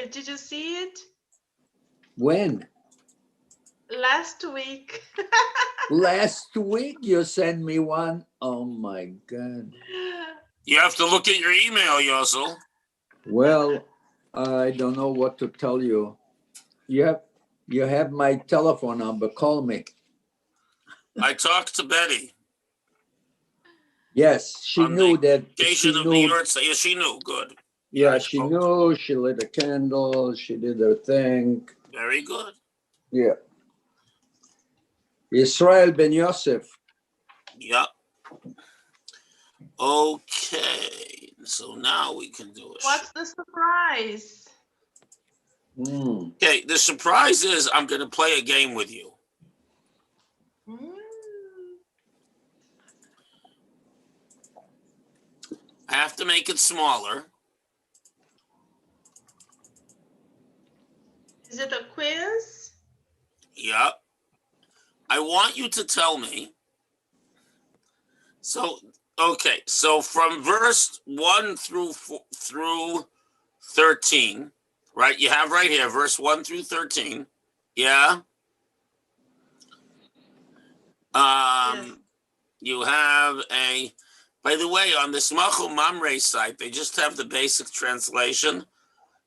email. Did you see it? When? Last week. Last week you sent me one. Oh my God. You have to look at your email, Yossel. Well, I don't know what to tell you. You have my telephone number. Call me. I talked to Betty. Yes, she on knew the that. occasion She of the knew. yard sale. Yeah, she knew. Good. Yeah, I she spoke. knew. She lit a candle. She did her thing. Very good. Yeah. Israel Ben Yosef. Yep. Okay. So now we can do it. What's the surprise? Okay. The surprise is I'm going to play a game with you. I have to make it smaller. Is it a quiz? Yep. I want you to tell me. So, okay. So from verse 1 through 13, right? You have right here, verse 1 through 13. Yeah. Yes. You have a, by the way, on the Smachul Mamre site, they just have the basic translation,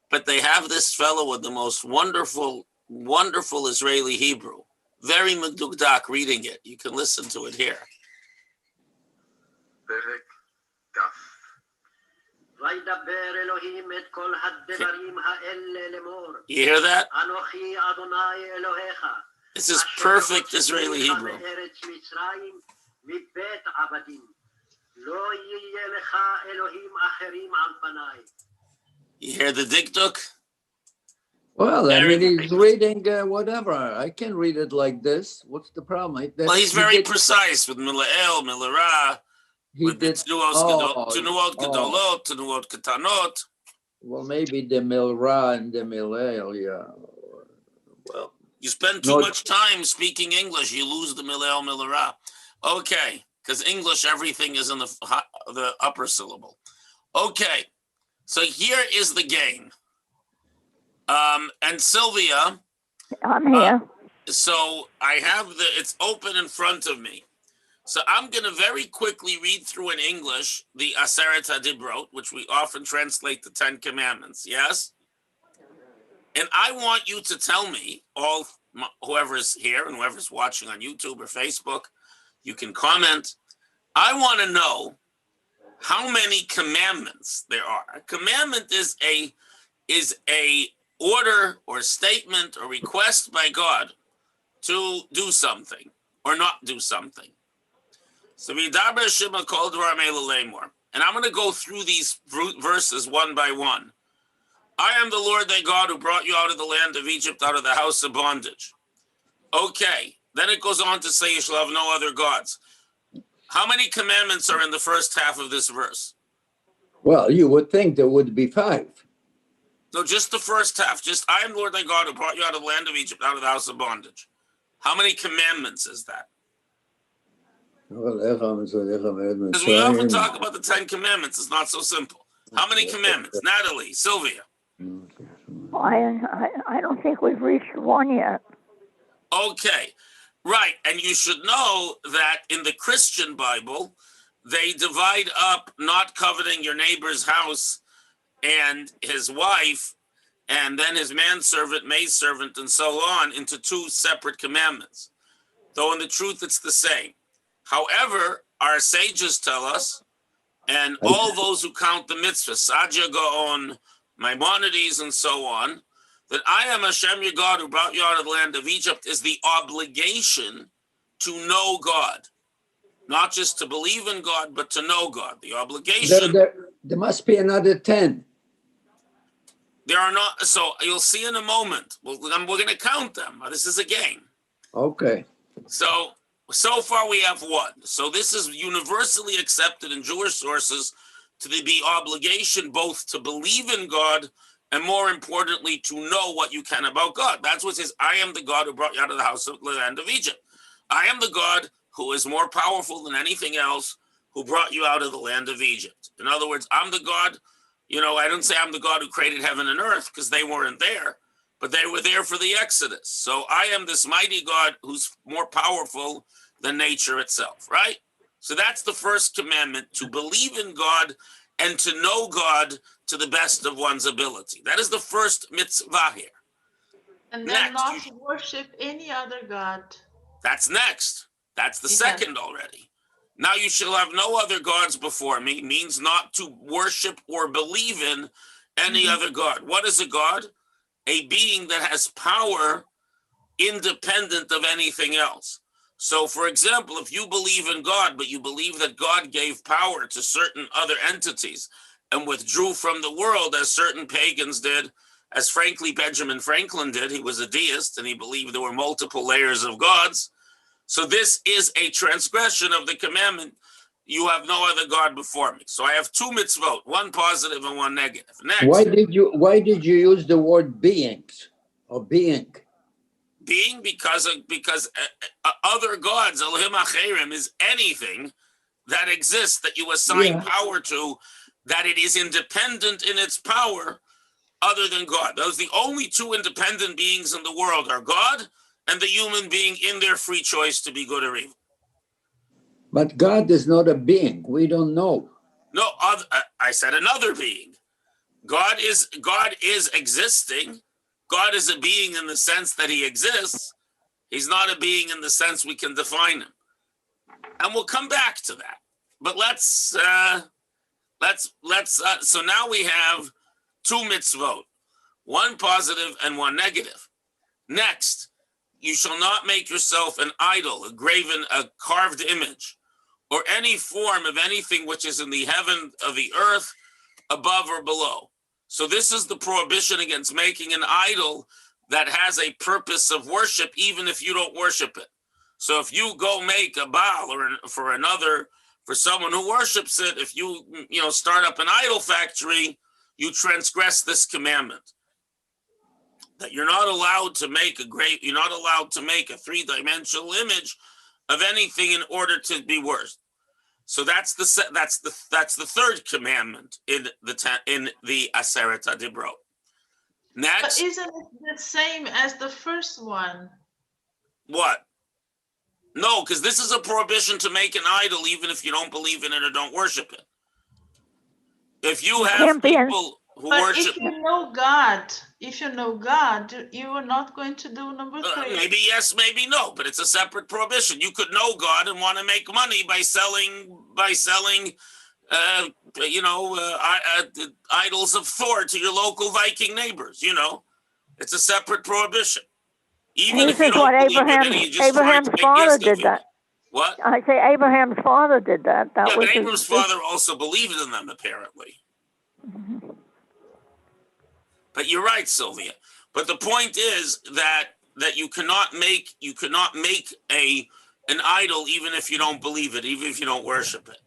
but they have this fellow with the most wonderful Israeli Hebrew. Very medugdak reading it. You can listen to it here. פרק כ' וידבר אלוהים את כל הדברים האלה לאמור. You hear that? אנוכי אדוני אלוהיך. This is perfect Israeli Hebrew. מארץ מצרים מבית עבדים. לא יהיה לך אלוהים אחרים על פניי. You hear the dikduk? Well, I Very mean, good. he's reading whatever. I can read it like this. What's the problem? Well, he's very precise with Mila'el, Milarah, with the Tenuot Gedolot, Tenuot Ketanot. Well, maybe the Milra and the Milel, yeah. Well, You spend too much time speaking English, you lose the Mila'el, Milarah. Okay, because English, everything is in the upper syllable. Okay, so here is the game. And Sylvia, I'm here. so I have it's open in front of me. So I'm going to very quickly read through in English the Aseret HaDibrot, which we often translate the 10 Commandments, yes? And I want you to tell me, whoever's here and whoever's watching on YouTube or Facebook, you can comment. I want to know how many commandments there are. A commandment is a order or statement or request by God to do something or not do something. So Vidaber Shema Kol Dvar Me'el Lemor. And I'm going to go through these verses one by one. I am the Lord thy God who brought you out of the land of Egypt, out of the house of bondage. Okay. Then it goes on to say you shall have no other gods. How many commandments are in the first half of this verse? well, you would think there would be 5. No, just the first half. Just I am the Lord thy God who brought you out of the land of Egypt, out of the house of bondage. How many commandments is that? Because we often talk about the 10 commandments. It's not so simple. How many commandments? Natalie, Sylvia. I don't think we've reached one yet. Okay, right. And you should know that in the Christian Bible, they divide up not coveting your neighbor's house and his wife, and then his manservant, maidservant, and so on into 2 separate commandments. Though in the truth, it's the same. However, our sages tell us, and all those who count the mitzvahs, Sadia Gaon, Maimonides, and so on, that I am Hashem your God who brought you out of the land of Egypt is the obligation to know God. Not just to believe in God, but to know God. The obligation. There must be another 10. There are not, so you'll see in a moment. We're going to count them. This is a game. Okay. So far we have 1. So this is universally accepted in Jewish sources to be obligation both to believe in God and more importantly to know what you can about God. That's what it says, I am the God who brought you out of the house of the land of Egypt. I am the God who is more powerful than anything else who brought you out of the land of Egypt. In other words, I'm the God You know, I don't say I'm the God who created heaven and earth because they weren't there, but they were there for the Exodus. So I am this mighty God who's more powerful than nature itself, right? So that's the first commandment, to believe in God and to know God to the best of one's ability. That is the first mitzvah here. And then Next, not worship any other God. That's next. That's the Yes. second already. Now you shall have no other gods before me means not to worship or believe in any other God. What is a God? A being that has power independent of anything else. So, for example, if you believe in God, but you believe that God gave power to certain other entities and withdrew from the world, as certain pagans did, as frankly Benjamin Franklin did, he was a deist and he believed there were multiple layers of gods. So this is a transgression of the commandment, you have no other God before me. So I have two mitzvot, one positive and one negative. Next. Why did you use the word beings or being? Being because other gods, Elohim Acherim, is anything that exists that you assign power to, that it is independent in its power other than God. Those the only two independent beings in the world are God and the human being in their free choice to be good or evil. But God is not a being. We don't know. No, I said another being. God is existing. God is a being in the sense that he exists. He's not a being in the sense we can define him. And we'll come back to that. But let's so now we have two mitzvot, one positive and one negative. Next, you shall not make yourself an idol, a carved image, or any form of anything which is in the heaven of the earth, above or below. So this is the prohibition against making an idol that has a purpose of worship, even if you don't worship it. So if you go make a Baal for someone who worships it, if you start up an idol factory, you transgress this commandment. That you're not allowed to make you're not allowed to make a three-dimensional image of anything in order to be worshipped. So that's the third commandment in the Aseret HaDibrot. Next, But isn't it the same as the first one? what? No, because this is a prohibition to make an idol, even if you don't believe in it or don't worship it. If you have people who but worship, if you know God, you are not going to do number three. Maybe yes, maybe no, but it's a separate prohibition. You could know God and want to make money by selling idols of Thor to your local Viking neighbors. It's a separate prohibition. Even if you don't believe in it, you just Abraham's father did that. What? I say Abraham's father did that. Yeah, but Abraham's father also believed in them, apparently. Mm-hmm. But you're right, Sylvia. But the point is that you cannot make an idol even if you don't believe it, even if you don't worship it.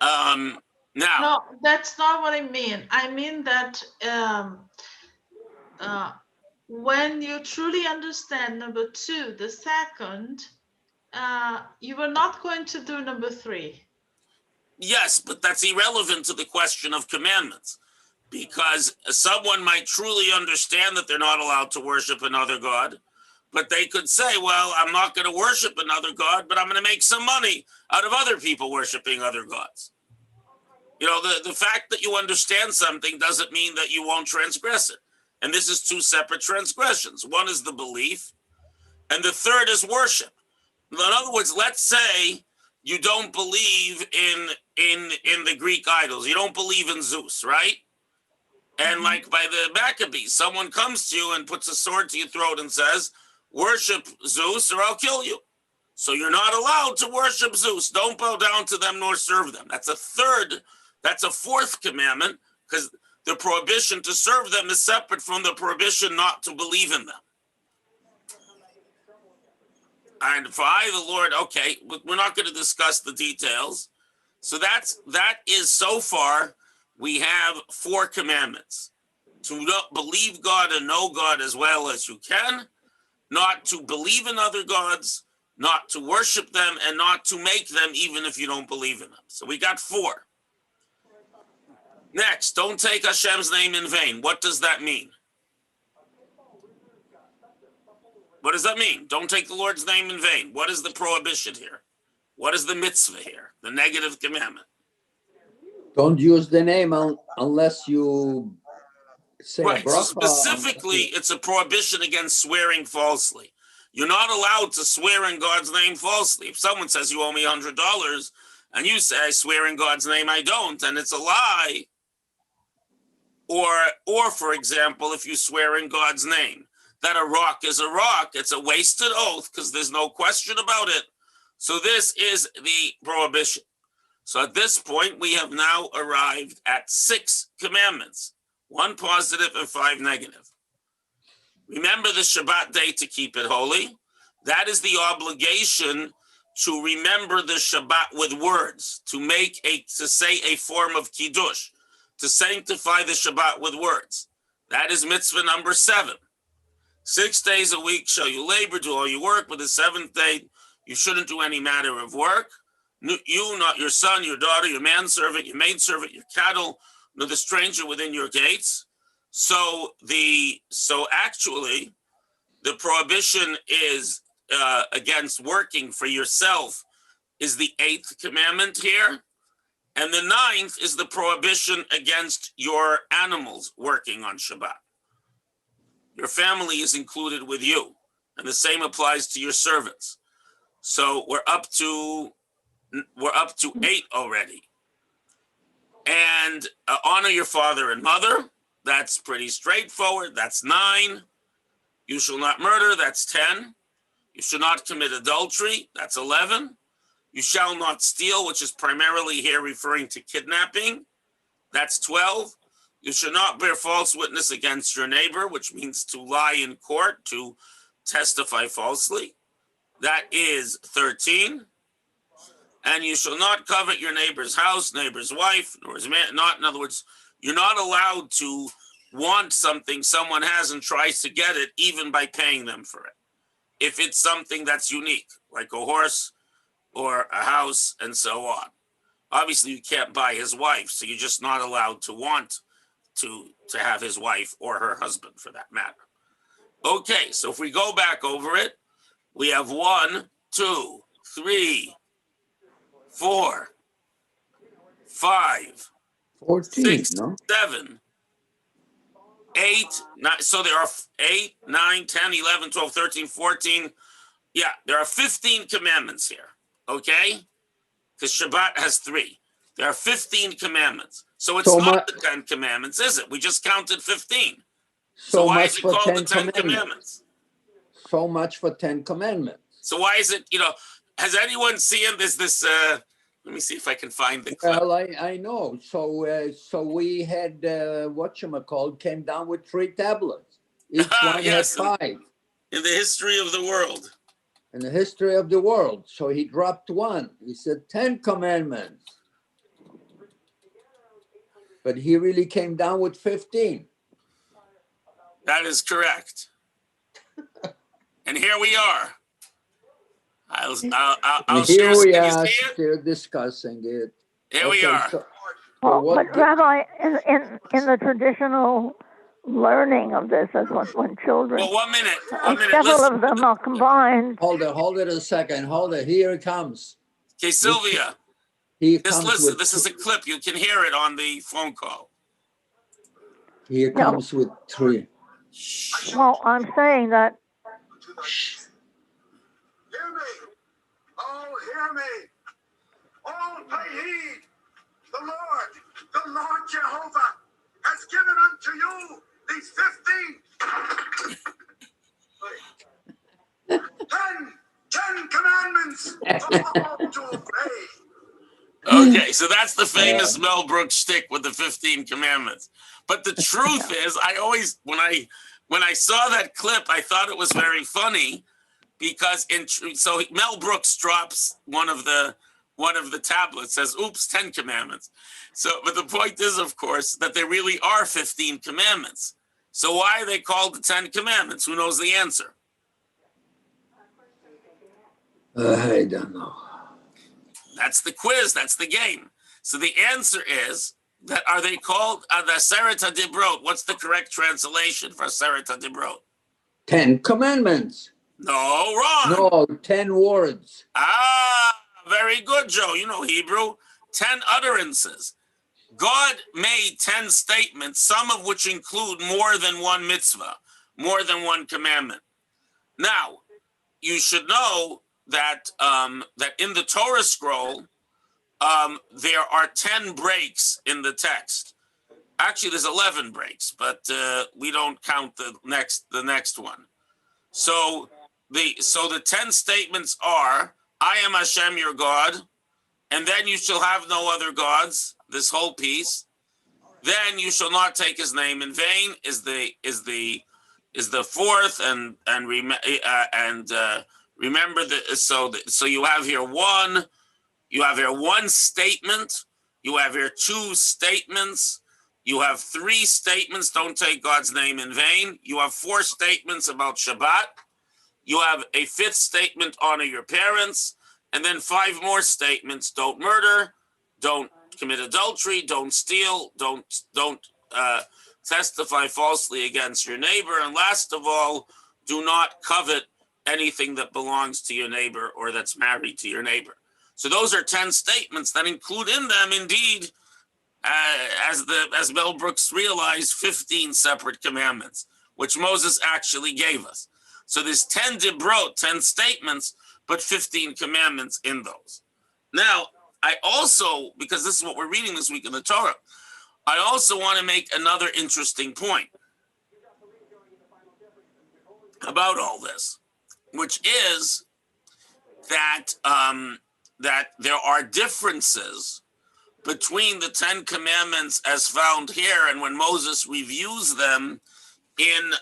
Now. No, that's not what I mean. I mean that when you truly understand number two, the second, you are not going to do number three. Yes, but that's irrelevant to the question of commandments, because someone might truly understand that they're not allowed to worship another God, but they could say, well, I'm not going to worship another God, but I'm going to make some money out of other people worshiping other gods. The fact that you understand something doesn't mean that you won't transgress it. And this is two separate transgressions. One is the belief, and the third is worship. In other words, let's say you don't believe in the Greek idols. You don't believe in Zeus, right? And like by the Maccabees, someone comes to you and puts a sword to your throat and says, worship Zeus or I'll kill you. So you're not allowed to worship Zeus. Don't bow down to them nor serve them. That's a fourth commandment, because the prohibition to serve them is separate from the prohibition not to believe in them. And for I, the Lord, okay, we're not going to discuss the details. So that is so far, we have 4 commandments. To not believe God and know God as well as you can, not to believe in other gods, not to worship them, and not to make them even if you don't believe in them. So we got 4. Next, don't take Hashem's name in vain. What does that mean? What does that mean? Don't take the Lord's name in vain. What is the prohibition here? What is the mitzvah here? The negative commandment. Don't use the name unless you say a Right. So bracha. specifically, it's a prohibition against swearing falsely. You're not allowed to swear in God's name falsely. If someone says you owe me $100 and you say, I swear in God's name I don't, and it's a lie. Or for example, if you swear in God's name that a rock is a rock, it's a wasted oath because there's no question about it. So this is the prohibition. So at this point, we have now arrived at 6 commandments, 1 positive and 5 negative. Remember the Shabbat day to keep it holy. That is the obligation to remember the Shabbat with words, to say a form of Kiddush, to sanctify the Shabbat with words. That is mitzvah number 7. 6 days a week shall you labor, do all your work, but the 7th day you shouldn't do any matter of work. You, not your son, your daughter, your manservant, your maidservant, your cattle, nor the stranger within your gates. So actually, the prohibition is against working for yourself is the 8th commandment here. And the 9th is the prohibition against your animals working on Shabbat. Your family is included with you. And the same applies to your servants. So we're up to 8 already. And honor your father and mother. That's pretty straightforward. That's 9. You shall not murder. That's 10. You shall not commit adultery. That's 11. You shall not steal, which is primarily here referring to kidnapping. That's 12. You shall not bear false witness against your neighbor, which means to lie in court, to testify falsely. That is 13. And you shall not covet your neighbor's house, neighbor's wife, nor his man. Not, in other words, you're not allowed to want something someone has and tries to get it, even by paying them for it. If it's something that's unique, like a horse or a house and so on. Obviously, you can't buy his wife, so you're just not allowed to want to have his wife or her husband for that matter. Okay, so if we go back over it, we have 1, 2, 3, 4, 5, 14, 6, no? 7, 8, 9. So there are 8, 9, 10, 11, 12, 13, 14. Yeah, there are 15 commandments here. Okay? Because Shabbat has 3. There are 15 commandments. So it's not the 10 commandments, is it? We just counted 15. So why is it called the 10 commandments? So much for 10 commandments. So why is it, has anyone seen this, let me see if I can find the clip. Well, I know. So we had, whatchamacallit, came down with 3 tablets. Each one Yes, had 5. In the history of the world. In the history of the world. So he dropped 1. He said 10 commandments. But he really came down with 15. That is correct. And here we are. I'll Here share. we Can you are see it? still discussing it. Here we are. Well, what but Rabbi, in the traditional learning of this, as when children, Well, 1 minute. several Listen. of them are combined. Hold it a second. Hold it. Here it comes. Okay, Sylvia, He just comes listen. with This is a clip. You can hear it on the phone call. Here comes with 3. Well, I'm saying that Hear me. Oh, hear me. All pay heed. The Lord Jehovah has given unto you these 15 10 commandments for all to obey. Okay, so that's the famous Mel Brooks shtick with the 15 commandments. But the truth is, I always, when I saw that clip, I thought it was very funny because so Mel Brooks drops one of the tablets, says, oops, 10 commandments. So, but the point is, of course, that there really are 15 commandments. So why are they called the 10 commandments? Who knows the answer? I don't know. That's the quiz. That's the game. So the answer is That are they called the Aseret HaDibrot? What's the correct translation for Aseret HaDibrot? 10 commandments. No, wrong. No, 10 words. Ah, very good, Joe. You know Hebrew. 10 utterances. God made 10 statements, some of which include more than one mitzvah, more than one commandment. Now, you should know that that in the Torah scroll, there are 10 breaks in the text. Actually, there's 11 breaks, but we don't count the next one. So the 10 statements are, I am Hashem your God, and then you shall have no other gods, this whole piece. Then you shall not take his name in vain is the fourth, and remember that. So you have here one statement, you have here 2 statements, you have 3 statements, don't take God's name in vain. You have 4 statements about Shabbat. You have a 5th statement, honor your parents, and then 5 more statements, don't murder, don't commit adultery, don't steal, don't testify falsely against your neighbor, and last of all, do not covet anything that belongs to your neighbor or that's married to your neighbor. So those are 10 statements that include in them, indeed, as Mel Brooks realized, 15 separate commandments, which Moses actually gave us. So there's 10 dibrot, 10 statements, but 15 commandments in those. Now, I also, because this is what we're reading this week in the Torah, I also want to make another interesting point about all this, which is that that there are differences between the 10 commandments as found here and when Moses reviews them in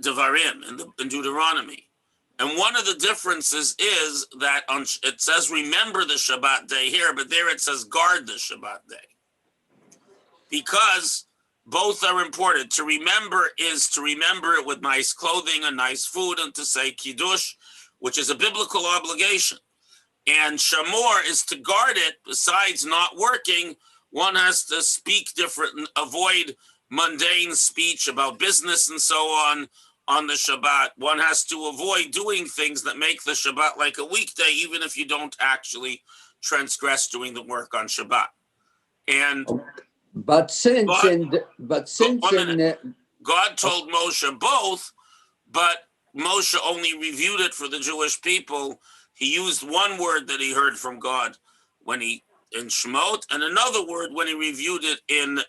Devarim, in Deuteronomy. And one of the differences is that it says remember the Shabbat day here, but there it says guard the Shabbat day. Because both are important. To remember is to remember it with nice clothing and nice food, and to say Kiddush, which is a biblical obligation. And Shamor is to guard it. Besides not working, one has to speak different, avoid mundane speech about business and so on the Shabbat. One has to avoid doing things that make the Shabbat like a weekday, even if you don't actually transgress doing the work on Shabbat. And But since God told Moshe both, but Moshe only reviewed it for the Jewish people. He used one word that he heard from God in Shemot, and another word when he reviewed it in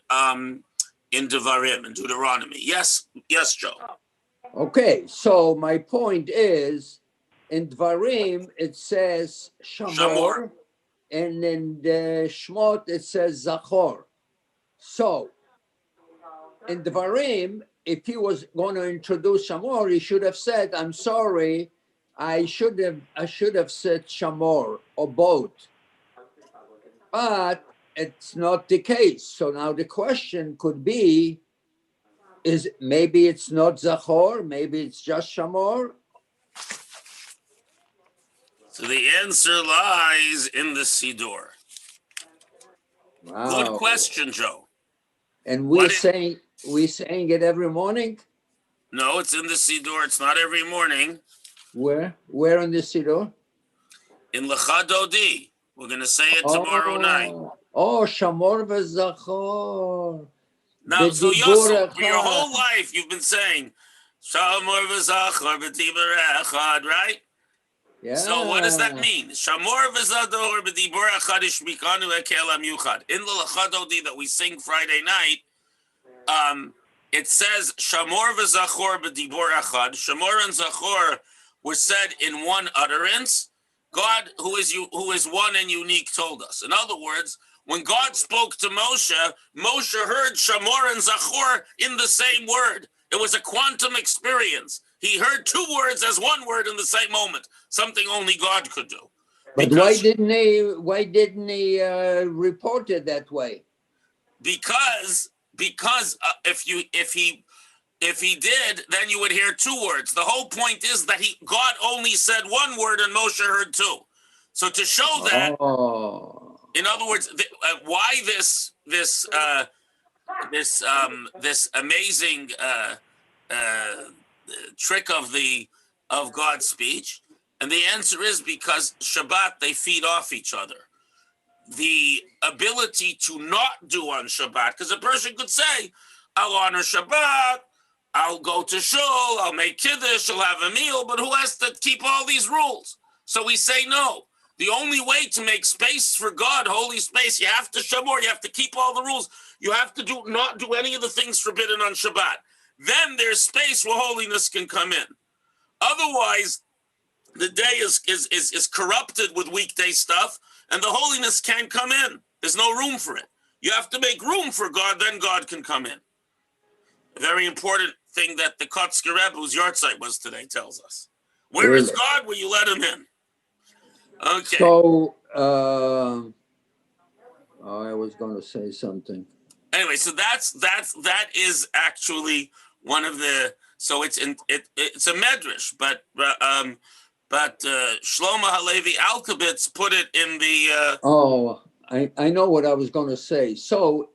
Devarim, in Deuteronomy. Yes, Joe. Okay, so my point is, in Dvarim it says Shamor, and in the Shemot it says Zachor. So, in Dvarim, if he was going to introduce Shamor, he should have said, "I'm sorry, I should have said Shamor or both." But it's not the case. So now the question could be, is maybe it's not Zachor, maybe it's just Shamor? So the answer lies in the Siddur. Wow. Good question, Joe. And we're saying it every morning? No, it's in the Siddur. It's not every morning. Where in the Siddur? In Lecha Dodi. We're going to say it tomorrow night. Oh, Shamor v'Zachor. Now, so Yosef, for your whole life, you've been saying, Shamor v'Zachor b'dibur echad, right? Yeah. So what does that mean? Shamor v'Zachor b'dibur echad ishmikanu ekelam yuchad. In the Lecha Dodi that we sing Friday night, it says Shamor v'Zachor b'dibur echad. Shamor and Zachor were said in one utterance. God, who is one and unique, told us. In other words, when God spoke to Moshe, Moshe heard Shamor and Zachor in the same word. It was a quantum experience. He heard 2 words as one word in the same moment, something only God could do. But why didn't he report it that way? Because if he did, then you would hear 2 words. The whole point is that God only said 1 word and Moshe heard 2. So to show that, Oh, in other words, why this amazing trick of God's speech? And the answer is because Shabbat, they feed off each other. The ability to not do on Shabbat, because a person could say, I'll honor Shabbat, I'll go to shul, I'll make kiddush, I'll have a meal, but who has to keep all these rules? So we say no. The only way to make space for God, holy space, you have to shamor, you have to keep all the rules. You have to not do any of the things forbidden on Shabbat. Then there's space where holiness can come in. Otherwise, the day is corrupted with weekday stuff, and the holiness can't come in. There's no room for it. You have to make room for God, then God can come in. A very important thing that the Kotzker Rebbe, whose yahrzeit was today, tells us. Where is God? Will you let him in? Okay. So, I was going to say something. Anyway, so that is actually one of the. So it's a medrash, but Shlomo Halevi Alkabitz put it in the. I know what I was going to say. So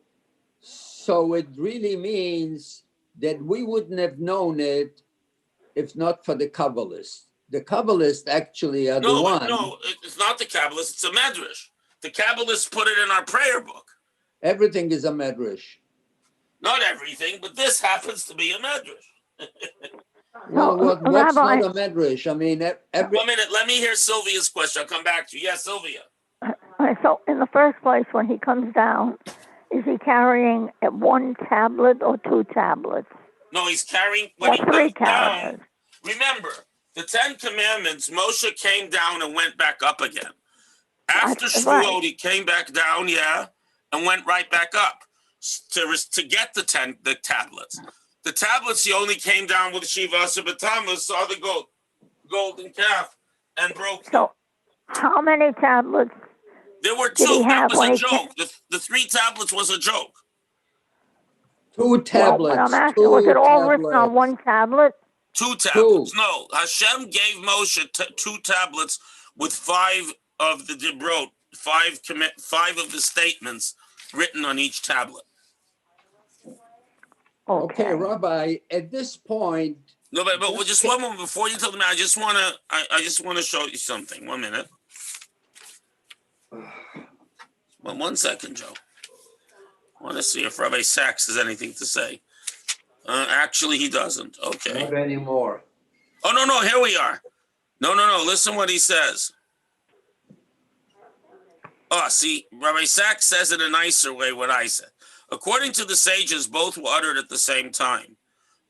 it really means that we wouldn't have known it if not for the Kabbalists. The Kabbalists actually are the one. No, it's not the Kabbalists. It's a medrash. The Kabbalists put it in our prayer book. Everything is a medrash. Not everything, but this happens to be a medrash. Well, what's Rabbi, not a medrash? I mean, 1 minute. Let me hear Sylvia's question. I'll come back to you. Yes, Sylvia. so in the first place, when he comes down, is he carrying one tablet or two tablets? No, he's carrying. When Or he three comes down, tablets? remember, the 10 Commandments, Moshe came down and went back up again. After That's Shavuot, right. he came back down, and went right back up to get the tablets. The tablets, he only came down with Shiva Asher saw the golden calf, and broke them. So how many tablets? There were Did he two. That have was when a he joke. The 3 tablets was a joke. 2 tablets. Well, but I'm asking, was it all written on tablets. one tablet? 2 tablets. No, Hashem gave Moshe 2 tablets with 5 of the Dibrot, 5 of the statements written on each tablet. Okay, Rabbi, at this point, No, but just one moment before you tell me. I just want to show you something. 1 minute. Well, 1 second, Joe. I want to see if Rabbi Sachs has anything to say. Actually, he doesn't. Okay. not anymore. Oh, no, here we are. No. Listen what he says. Oh, see, Rabbi Sachs says it a nicer way what I said. According to the sages, both were uttered at the same time.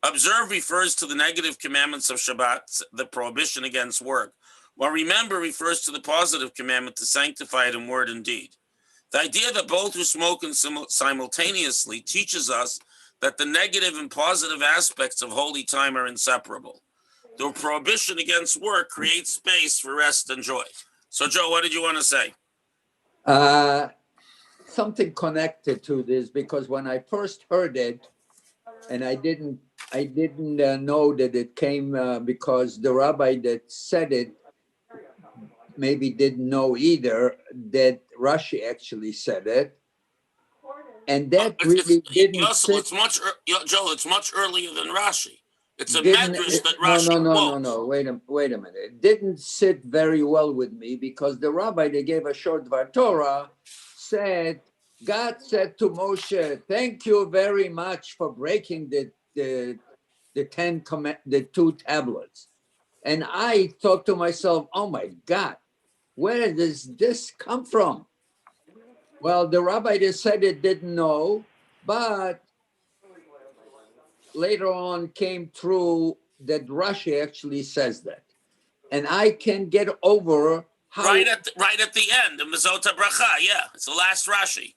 Observe refers to the negative commandments of Shabbat, the prohibition against work, while remember refers to the positive commandment to sanctify it in word and deed. The idea that both were spoken simultaneously teaches us that the negative and positive aspects of holy time are inseparable. The prohibition against work creates space for rest and joy. So, Joe, what did you want to say? Something connected to this, because when I first heard it, and I didn't know that it came because the rabbi that said it maybe didn't know either that Rashi actually said it, and that really didn't sit. It's much, Joe. It's much earlier than Rashi. It's a medrash that Rashi quotes. No. Wait a minute. It didn't sit very well with me, because the rabbi that gave a short Dvar Torah said, God said to Moshe, "Thank you very much for breaking the 2 tablets." And I thought to myself, "Oh my God, where does this come from?" Well, the rabbi that said it didn't know, but later on came through that Rashi actually says that, and I can get over how. Right at the end of Mezota Bracha, yeah, it's the last Rashi.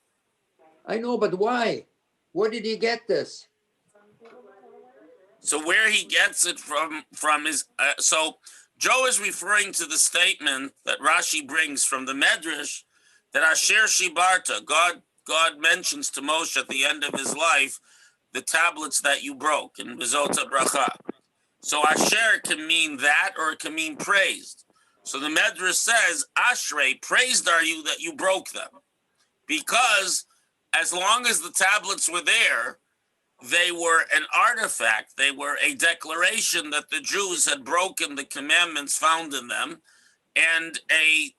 I know, but why? Where did he get this? So where he gets it from is so Joe is referring to the statement that Rashi brings from the Medrash that Asher Shibarta, God mentions to Moshe at the end of his life the tablets that you broke in Mezota Bracha. So Asher can mean that, or it can mean praised. So the Medrash says, Ashrei, praised are you that you broke them. Because as long as the tablets were there, they were an artifact. They were a declaration that the Jews had broken the commandments found in them, and a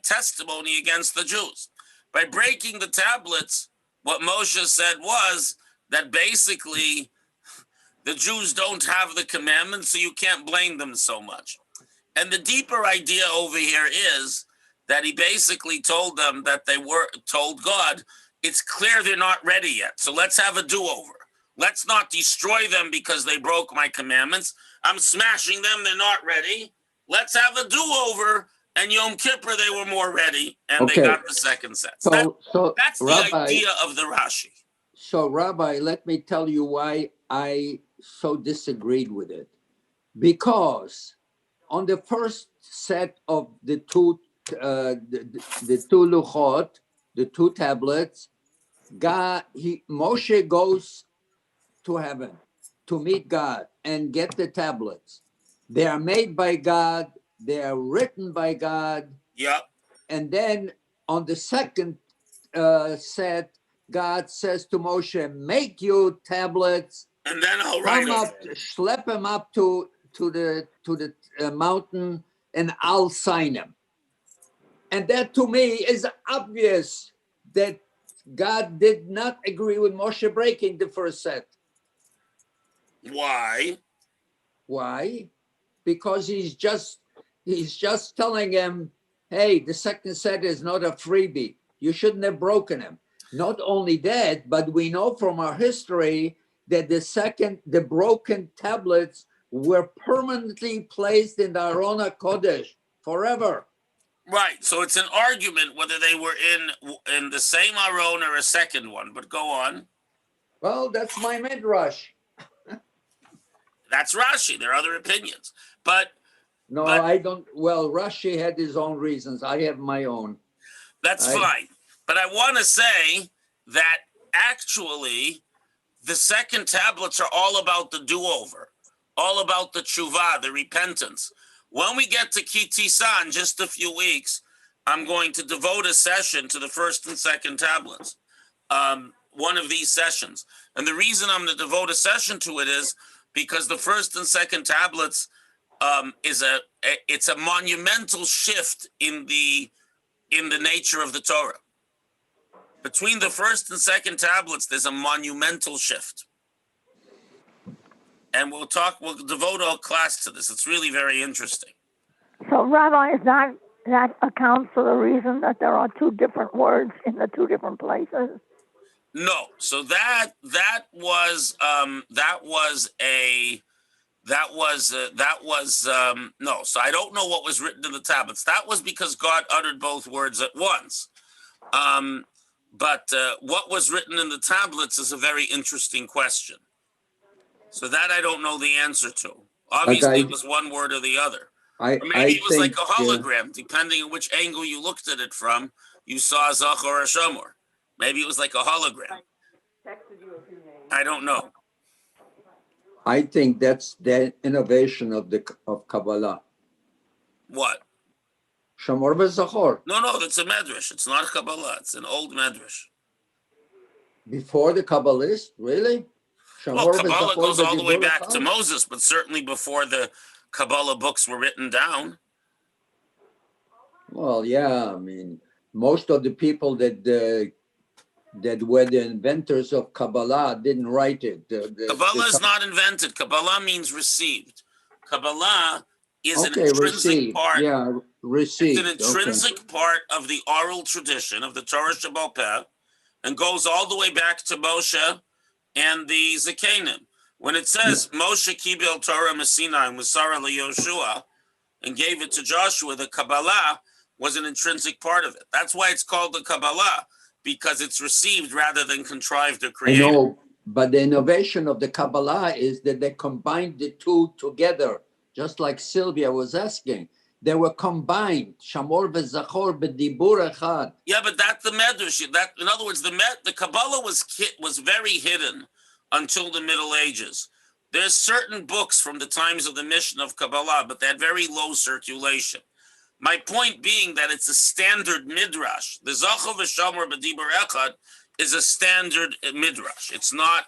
testimony against the Jews. By breaking the tablets, what Moshe said was that basically the Jews don't have the commandments, so you can't blame them so much. And the deeper idea over here is that he basically told them that they were told God, it's clear they're not ready yet. So let's have a do-over. Let's not destroy them because they broke my commandments. I'm smashing them. They're not ready. Let's have a do-over. And Yom Kippur, they were more ready, and they got the second set. So That's the Rabbi, idea of the Rashi. So Rabbi, let me tell you why I so disagreed with it. Because on the first set of the two luchot, the two tablets, Moshe goes to heaven to meet God and get the tablets. They are made by God. They are written by God. Yep. And then on the second set, God says to Moshe, make you tablets. And then I'll write come up, schlep them up to the mountain, and I'll sign them. And that to me is obvious that God did not agree with Moshe breaking the first set. Why? Why? Because he's just telling him, hey, the second set is not a freebie. You shouldn't have broken him. Not only that, but we know from our history that the broken tablets were permanently placed in the Aron HaKodesh forever. Right. So it's an argument whether they were in the same Aron or a second one. But go on. Well, that's my midrash. That's Rashi. There are other opinions. But I don't. Well, Rashi had his own reasons. I have my own. That's fine. But I want to say that actually the second tablets are all about the do-over, all about the tshuva, the repentance. When we get to Ki Tisa in just a few weeks, I'm going to devote a session to the first and second tablets, one of these sessions. And the reason I'm going to devote a session to it is because the first and second tablets it's a monumental shift in the nature of the Torah. Between the first and second tablets, there's a monumental shift. And we'll devote a class to this. It's really very interesting. So, Rabbi, is that accounts for the reason that there are two different words in the two different places? No. So that was no. So I don't know what was written in the tablets. That was because God uttered both words at once. But what was written in the tablets is a very interesting question. So that I don't know the answer to. Obviously, it was one word or the other. Or maybe it was like a hologram, depending on which angle you looked at it from. You saw Zachor or Shamor. Maybe it was like a hologram. I don't know. I think that's the innovation of Kabbalah. What? Shamor v'Zachor. No, that's a medrash. It's not Kabbalah. It's an old medrash. Before the Kabbalists, really? Well, Kabbalah goes all the way back to Moses, but certainly before the Kabbalah books were written down. Well, yeah, I mean, most of the people that were the inventors of Kabbalah didn't write it. Kabbalah is not invented. Kabbalah means received. Kabbalah is an intrinsic part. Yeah, received. It's an intrinsic part of the oral tradition of the Torah Shebaal Peh, and goes all the way back to Moshe and the Zakanim. When it says Moshe kibel Torah Sinai and Musara LeYoshua and gave it to Joshua, the Kabbalah was an intrinsic part of it. That's why it's called the Kabbalah, because it's received rather than contrived or created. I know, but the innovation of the Kabbalah is that they combined the two together, just like Sylvia was asking. They were combined. Shamor v'Zachor b'dibur echad. Yeah, but that's the medrash. That, in other words, the Kabbalah was very hidden until the Middle Ages. There's certain books from the times of the mission of Kabbalah, but they had very low circulation. My point being that it's a standard midrash. The Zachor v'Shamor b'Dibur Echad is a standard midrash. It's not.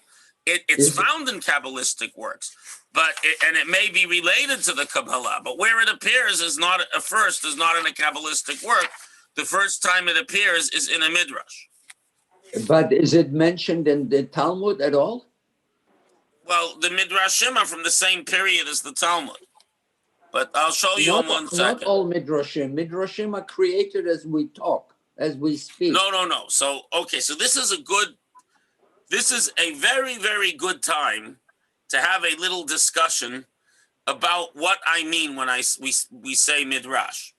It's found in Kabbalistic works, but it may be related to the Kabbalah. But where it appears is not in a Kabbalistic work. The first time it appears is in a midrash. But is it mentioned in the Talmud at all? Well, the midrashim are from the same period as the Talmud. But I'll show you in 1 second. Not all midrashim. Midrashim are created as we talk, as we speak. No. So, okay, so this is a very, very good time to have a little discussion about what I mean when we say midrash.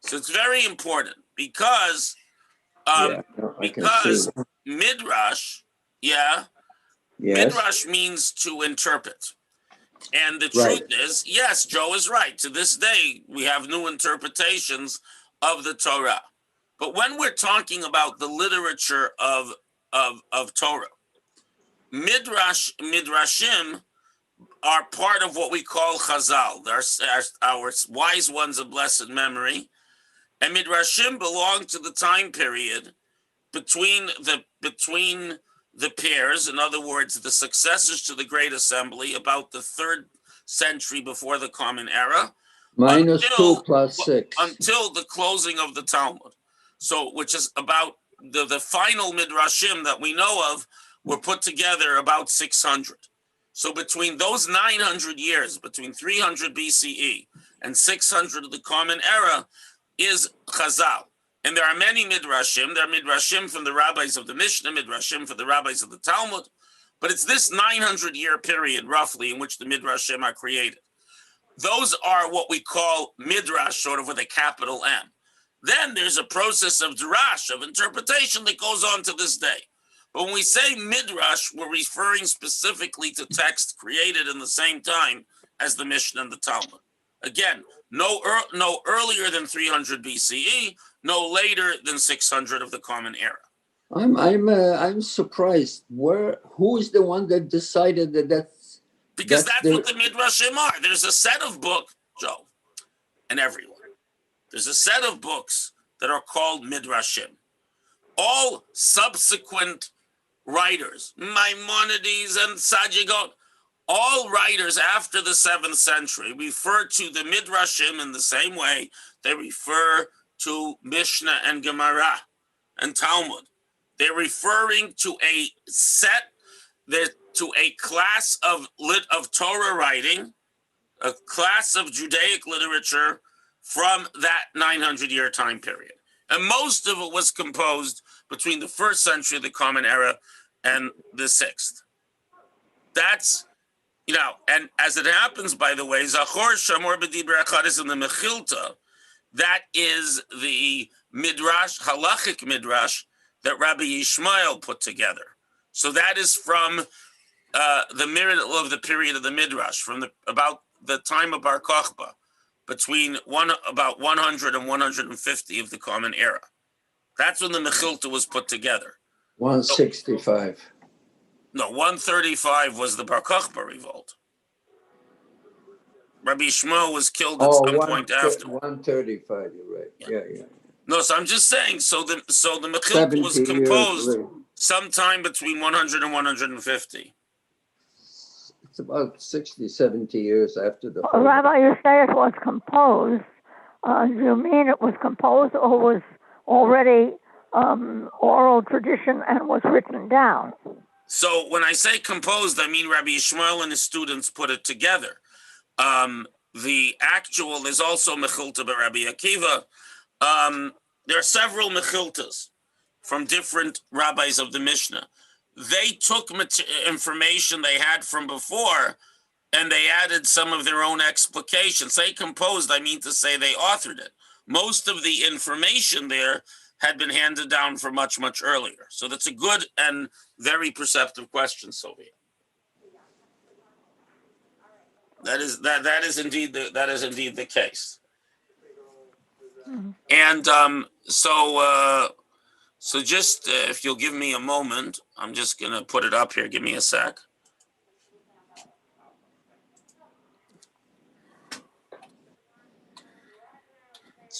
So it's very important because midrash, midrash means to interpret. And the truth is, yes, Joe is right. To this day, we have new interpretations of the Torah. But when we're talking about the literature of Torah, midrashim are part of what we call Chazal. They're our wise ones of blessed memory. And midrashim belong to the time period between the pairs, in other words, the successors to the Great Assembly, about the 3rd century before the Common Era. Minus 2 plus 6. Until the closing of the Talmud. So, which is about the final midrashim that we know of were put together about 600. So between those 900 years, between 300 BCE and 600 of the Common Era, is Chazal. And there are many midrashim. There are midrashim from the rabbis of the Mishnah, midrashim from the rabbis of the Talmud. But it's this 900-year period, roughly, in which the midrashim are created. Those are what we call midrash, sort of with a capital M. Then there's a process of drash, of interpretation, that goes on to this day. But when we say midrash, we're referring specifically to texts created in the same time as the Mishnah and the Talmud. Again, no earlier than 300 BCE, no later than 600 of the Common Era. I'm surprised. Who is the one that decided that's? Because that's what the midrashim are. There's a set of books, Joe, and everyone. There's a set of books that are called midrashim. All subsequent writers, Maimonides and Sajigot, all writers after the 7th century refer to the midrashim in the same way they refer to Mishnah and Gemara and Talmud. They're referring to a class of Torah writing, a class of Judaic literature from that 900-year time period. And most of it was composed between the 1st century of the Common Era and the 6th. That's, and as it happens, by the way, Zachor Shamor b'Dibur Echad is in the Mechilta. That is the midrash, halachic midrash, that Rabbi Yishmael put together. So that is from the middle of the period of the midrash, from about the time of Bar Kokhba, between about 100 and 150 of the Common Era. That's when the Mechilta was put together. 165. No, 135 was the Bar Kokhba revolt. Rabbi Yishmael was killed at some point after. 135, you're right. Yeah. No, so I'm just saying, so the Mechilta was composed sometime between 100 and 150. It's about 60, 70 years after the... Rabbi, you say it was composed. Do you mean it was composed or was already oral tradition and was written down? So when I say composed, I mean Rabbi Yishmael and his students put it together. The actual is also Mechilta by Rabbi Akiva. There are several Mechiltas from different rabbis of the Mishnah. They took information they had from before and they added some of their own explications. Say composed, I mean to say they authored it. Most of the information there had been handed down from much, much earlier. So that's a good and very perceptive question, Sylvia. That is indeed the case. And so just if you'll give me a moment, I'm just gonna put it up here. Give me a sec.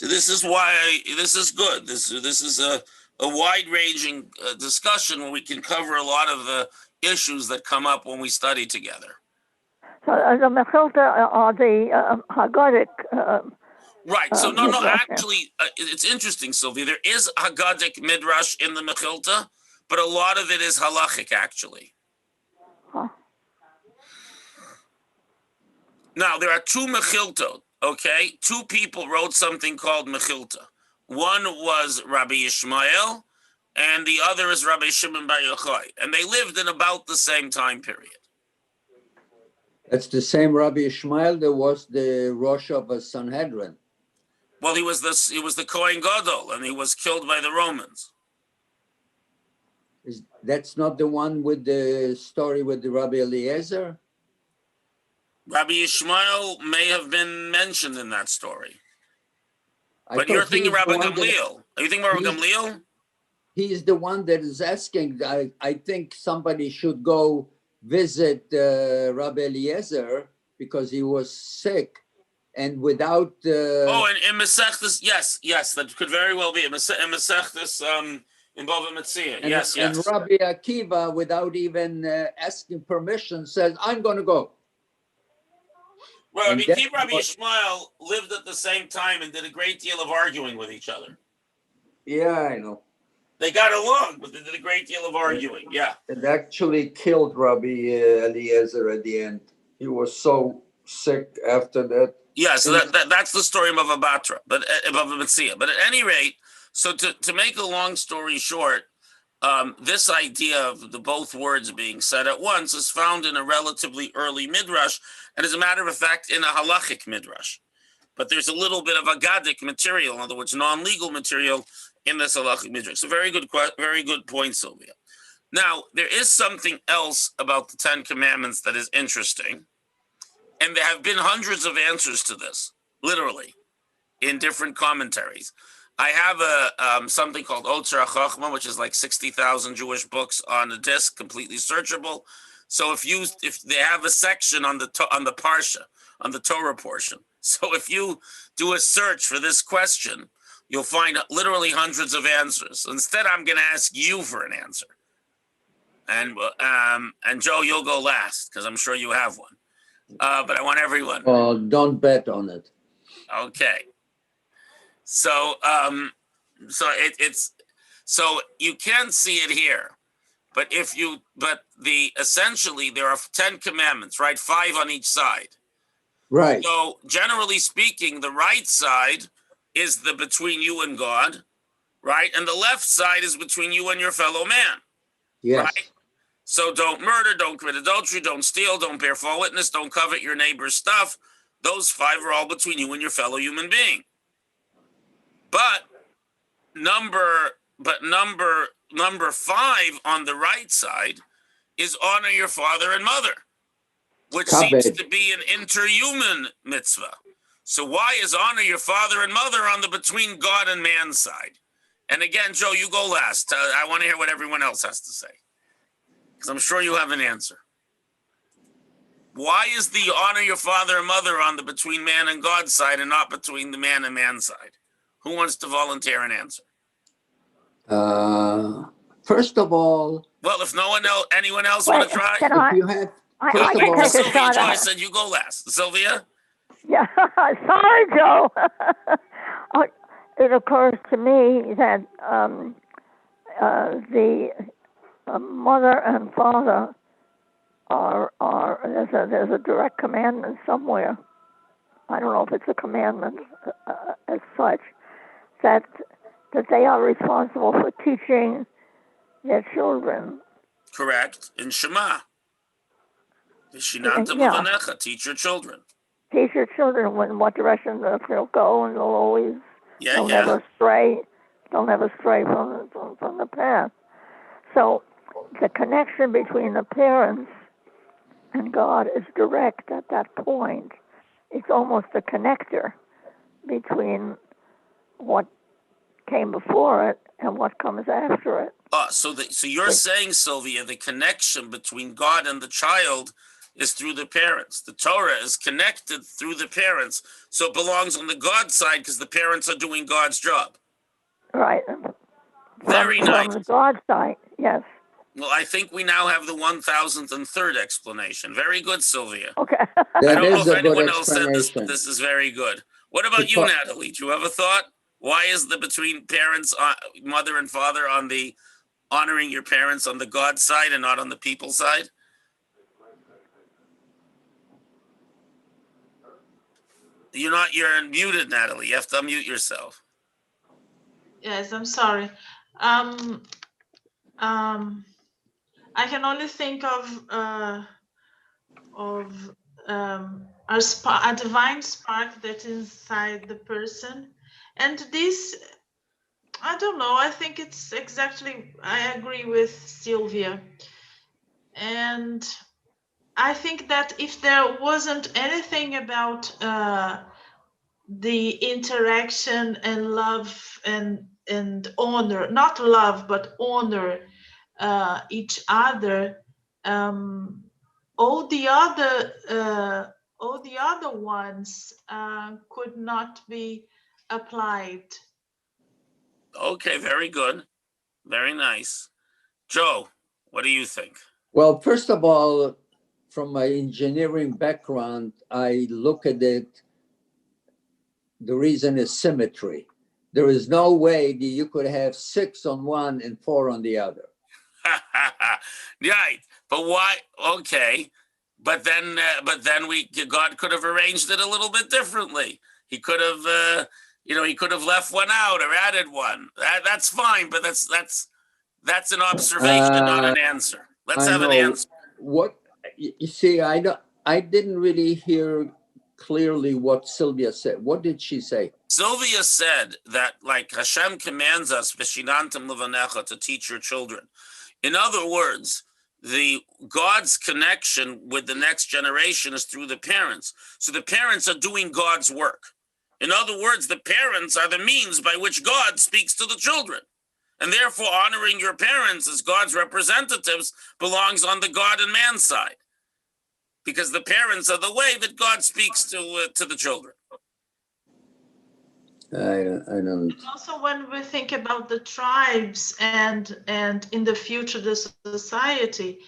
So this is why this is good. This is a wide-ranging discussion where we can cover a lot of the issues that come up when we study together. So the Mechilta are the Haggadik. Right. So no, Midrash, yeah. actually, it's interesting, Sylvia. There is Haggadik Midrash in the Mechilta, but a lot of it is halachic, actually. Huh. Now, there are two Mechiltot, okay? Two people wrote something called Mechilta. One was Rabbi Ishmael, and the other is Rabbi Shimon Bar Yochai. And they lived in about the same time period. That's the same Rabbi Ishmael that was the Rosh of a Sanhedrin. Well, he was the Kohen Gadol, and he was killed by the Romans. That's not the one with the story with the Rabbi Eliezer? Rabbi Ishmael may have been mentioned in that story. But thought you're thinking he's the Rabbi one that- Gamliel. Are you thinking Rabbi He's- Gamliel? He's the one that is asking. I think somebody should go visit Rabbi Eliezer because he was sick, and without. Oh, and in Masechtas, yes, that could very well be in Masechtas in Bava Metzia. Yes. And Rabbi Akiva, without even asking permission, says, "I'm going to go." Well, And Rabbi that's what- Ishmael lived at the same time and did a great deal of arguing with each other. Yeah, I know. They got along, but they did a great deal of arguing. Yeah. It actually killed Rabbi Eliezer at the end. He was so sick after that. Yeah, so that's the story of Bava Batra, but Bava Metzia. But at any rate, so to make a long story short, this idea of the both words being said at once is found in a relatively early midrash, and as a matter of fact, in a halachic midrash. But there's a little bit of Haggadik material, in other words, non-legal material in this halachic midrash. So very good point, Sylvia. Now, there is something else about the Ten Commandments that is interesting, and there have been hundreds of answers to this, literally, in different commentaries. I have something called Otzar HaChochma, which is like 60,000 Jewish books on a disc, completely searchable. So if they have a section on the Parsha, on the Torah portion. So if you do a search for this question, you'll find literally hundreds of answers. Instead, I'm going to ask you for an answer. And Joe, you'll go last because I'm sure you have one. But I want everyone. Well, don't bet on it. Okay. So so you can see it here, but essentially there are 10 commandments, right? 5 on each side. Right. So generally speaking, the right side is the between you and God, right? And the left side is between you and your fellow man. Yes. Right? So don't murder, don't commit adultery, don't steal, don't bear false witness, don't covet your neighbor's stuff. Those 5 are all between you and your fellow human being. But number 5 on the right side is honor your father and mother, which seems to be an interhuman mitzvah. So why is honor your father and mother on the between God and man side? And again, Joe, you go last. I want to hear what everyone else has to say, because I'm sure you have an answer. Why is the honor your father and mother on the between man and God side and not between the man and man side? Who wants to volunteer an answer? First of all, well, if anyone else want to try? Can I? if you had, I first of can all, take a Sylvia shot Joy at it. said you go last. Sylvia? Yeah, sorry, Joe. It occurs to me that the mother and father are there's a direct commandment somewhere. I don't know if it's a commandment as such, that they are responsible for teaching their children. Correct. In Shema. Vishinanta Yeah. Bavanecha, teach your children. Teach your children in what direction they'll go, and they'll always Yeah. never stray. They'll never stray from the path. So the connection between the parents and God is direct at that point. It's almost a connector between what came before it and what comes after it. So you're saying, Sylvia, the connection between God and the child is through the parents. The Torah is connected through the parents, so it belongs on the God side because the parents are doing God's job. Right. Very nice. From the God side, yes. Well, I think we now have the 1003rd explanation. Very good, Sylvia. Okay. I That don't know is if a good anyone else said this, but explanation. this is very good. What about you, Because- Natalie? Do you have a thought? Why is the between parents, mother and father, on the honoring your parents on the God side and not on the people side? You're muted, Natalie. You have to unmute yourself. Yes, I'm sorry. I can only think of a divine spark that's inside the person, and this, I don't know. I think it's exactly. I agree with Sylvia, and I think that if there wasn't anything about the interaction and love and honor, not love but honor each other, all the other ones could not be applied. Okay, very good. Very nice. Joe, what do you think? Well, first of all, from my engineering background, I look at it, the reason is symmetry. There is no way that you could have 6 on one and 4 on the other. Right, but why? Okay, but then God could have arranged it a little bit differently. He could have, he could have left one out or added one. That's fine, but that's an observation, not an answer. Let's I have an know. answer. What you see, I didn't really hear clearly what Sylvia said. What did she say? Sylvia said that, like, Hashem commands us, "V'shinantam levanecha," to teach your children. In other words, the God's connection with the next generation is through the parents. So the parents are doing God's work. In other words, the parents are the means by which God speaks to the children. And therefore, honoring your parents as God's representatives belongs on the God and man side. Because the parents are the way that God speaks to the children. I don't. Also, when we think about the tribes and in the future the society,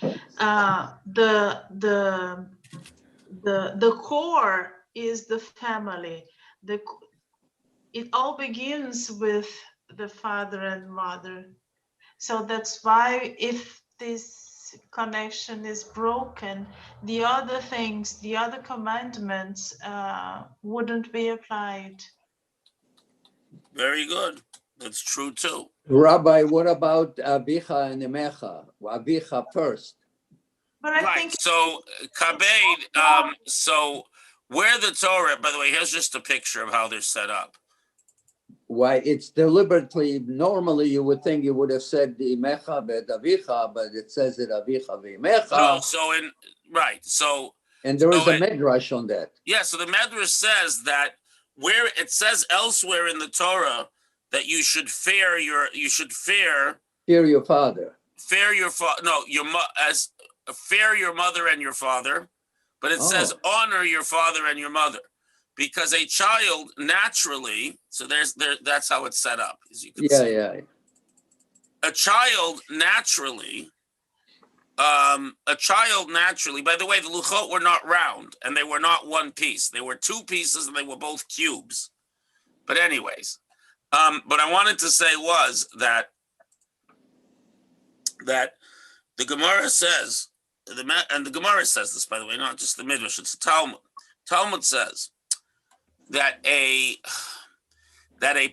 the core is the family. It all begins with the father and mother. So that's why if this connection is broken, the other things, the other commandments wouldn't be applied. Very good. That's true too. Rabbi, what about Avicha and Emecha? Avicha first. But I Right. think So, Kabed, so where the Torah, by the way, here's just a picture of how they're set up. Why it's deliberately, normally you would think you would have said the Emecha bet Avicha, but it says it Avicha v'Emecha. No, so so And there is so a midrash on that. yeah, so the Medrash says that where it says elsewhere in the Torah that you should fear your Fear your mother and your father, but it says honor your father and your mother, because a child naturally, so that's how it's set up, as you can see. Yeah. A child naturally, by the way, the Luchot were not round and they were not one piece. They were 2 pieces and they were both cubes. But anyways, what I wanted to say was that the Gemara says, and the Gemara says this, by the way, not just the Midrash, it's the Talmud. Talmud says that a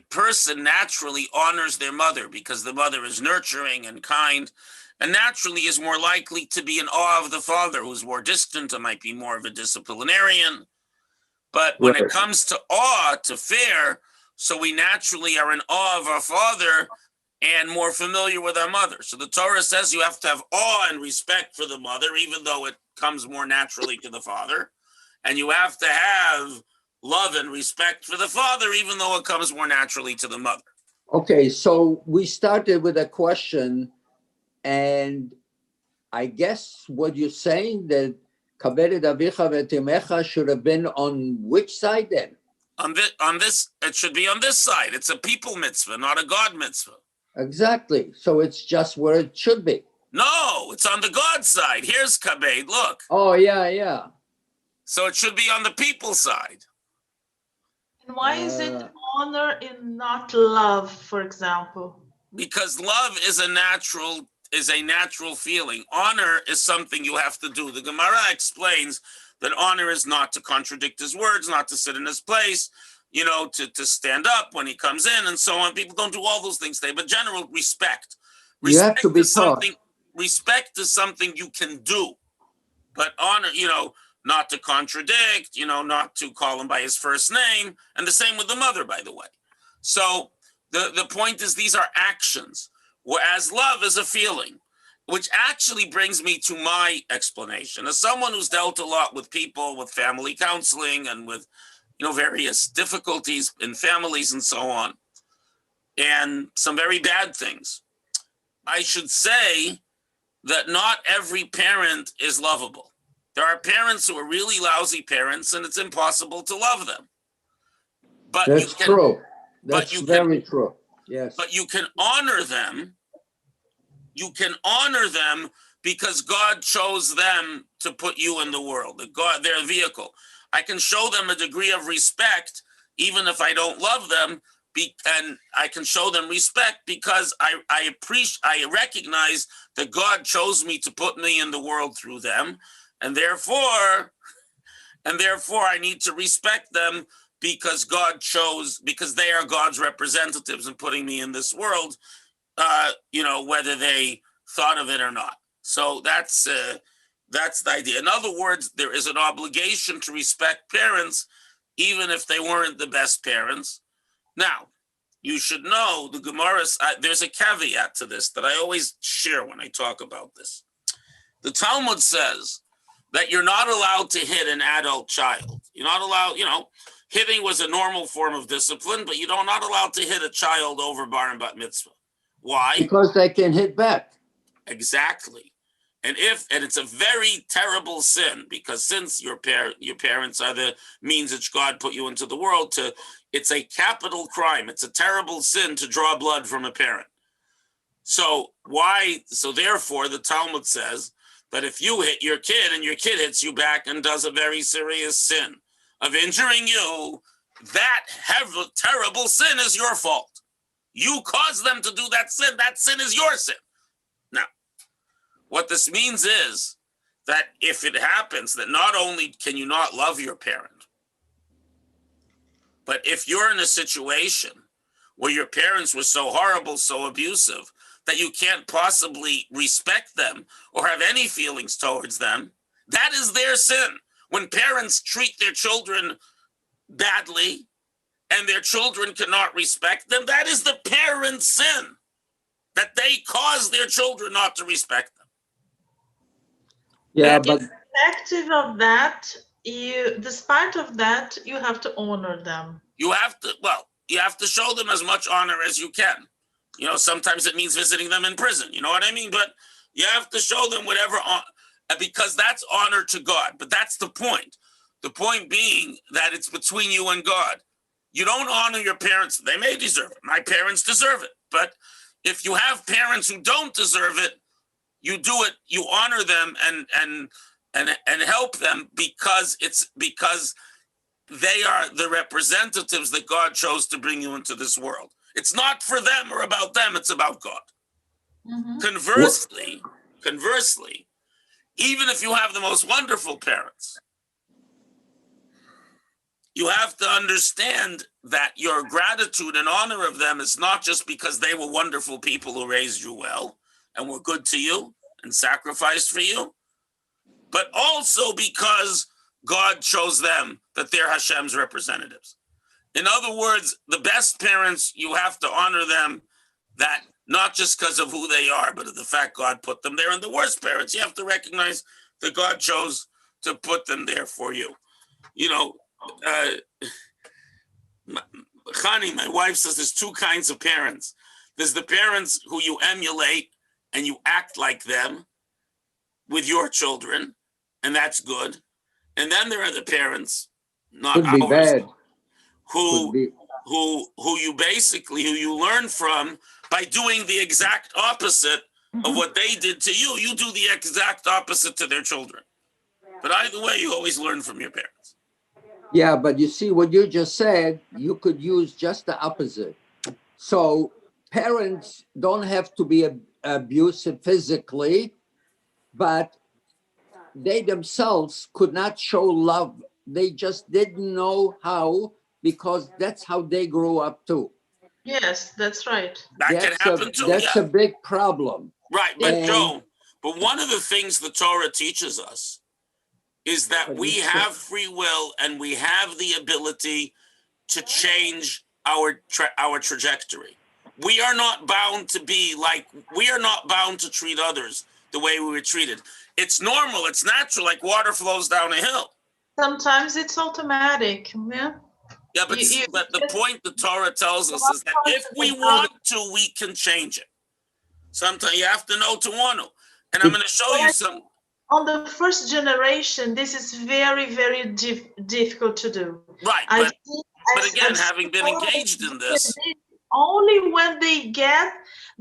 person naturally honors their mother because the mother is nurturing and kind, and naturally is more likely to be in awe of the father, who's more distant and might be more of a disciplinarian. But when it comes to awe, to fear, so we naturally are in awe of our father and more familiar with our mother. So the Torah says you have to have awe and respect for the mother, even though it comes more naturally to the father. And you have to have love and respect for the father, even though it comes more naturally to the mother. Okay, so we started with a question, and I guess what you're saying that Kabed et avicha v'et imecha should have been on which side then? On this, it should be on this side. It's a people mitzvah, not a God mitzvah. Exactly. So it's just where it should be. No, it's on the God side. Here's kabed, look. Oh, yeah. So it should be on the people side. And why is it honor and not love, for example? Because love is a natural feeling. Honor is something you have to do. The Gemara explains that honor is not to contradict his words, not to sit in his place, to stand up when he comes in and so on. People don't do all those things today, but general respect. You have to be taught. Respect is something you can do, but honor, not to contradict, not to call him by his first name, and the same with the mother, by the way. So the point is these are actions, whereas love is a feeling, which actually brings me to my explanation. As someone who's dealt a lot with people, with family counseling, and with various difficulties in families and so on, and some very bad things, I should say that not every parent is lovable. There are parents who are really lousy parents, and it's impossible to love them. But that's true. That's very true. Yes. But you can honor them. You can honor them because God chose them to put you in the world. They're a vehicle. I can show them a degree of respect, even if I don't love them, and I can show them respect because I recognize that God chose me to put me in the world through them, and therefore I need to respect them because because they are God's representatives in putting me in this world, whether they thought of it or not. So that's the idea. In other words, there is an obligation to respect parents, even if they weren't the best parents. Now, you should know the Gemara, there's a caveat to this that I always share when I talk about this. The Talmud says that you're not allowed to hit an adult child. You're not allowed, hitting was a normal form of discipline, but you're not allowed to hit a child over bar and bat mitzvah. Why? Because they can hit back. Exactly. And it's a very terrible sin, because since your parents are the means which God put you into the world, it's a capital crime. It's a terrible sin to draw blood from a parent. So therefore the Talmud says that if you hit your kid and your kid hits you back and does a very serious sin of injuring you, that terrible sin is your fault. You caused them to do that sin. That sin is your sin. Now, what this means is that if it happens that not only can you not love your parent, but if you're in a situation where your parents were so horrible, so abusive, that you can't possibly respect them or have any feelings towards them, that is their sin. When parents treat their children badly and their children cannot respect them, that is the parent's sin, that they cause their children not to respect them. Yeah, But but irrespective of that, despite of that, you have to honor them. You have to show them as much honor as you can. Sometimes it means visiting them in prison, you know what I mean? But you have to show them whatever, because that's honor to God. But that's the point. The point being that it's between you and God. You don't honor your parents. They may deserve it. My parents deserve it. But if you have parents who don't deserve it, you do it, you honor them and help them because they are the representatives that God chose to bring you into this world. It's not for them or about them, it's about God. Mm-hmm. Conversely, even if you have the most wonderful parents, you have to understand that your gratitude and honor of them is not just because they were wonderful people who raised you well and were good to you and sacrificed for you, but also because God chose them, that they're Hashem's representatives. In other words, the best parents, you have to honor them, that not just because of who they are, but of the fact God put them there. And the worst parents, you have to recognize that God chose to put them there for you. Chani, my wife, says there's two kinds of parents. There's the parents who you emulate and you act like them with your children. and that's good. And then there are the parents, not Could be ours, bad. who Could be. who you learn from by doing the exact opposite of what they did to you. You do the exact opposite to their children. But either way, you always learn from your parents. Yeah, but you see what you just said, you could use just the opposite. So parents don't have to be abusive physically, but they themselves could not show love. They just didn't know how, because that's how they grew up too. Yes, that's right. That can happen too. That's Yeah, a big problem. right. But And- Joe, but one of the things the Torah teaches us is that But we you have free will and we have the ability to change our trajectory. We are not bound to be like, we are not bound to treat others the way we were treated. It's normal, it's natural, like water flows down a hill. Sometimes it's automatic. Yeah. Yeah, but, but the point the Torah tells us is that if we want to, we can change it. Sometimes you have to know to want to. And I'm going to show you some. On the first generation, this is very, very difficult to do. Right, but again, having been engaged in this, only when they get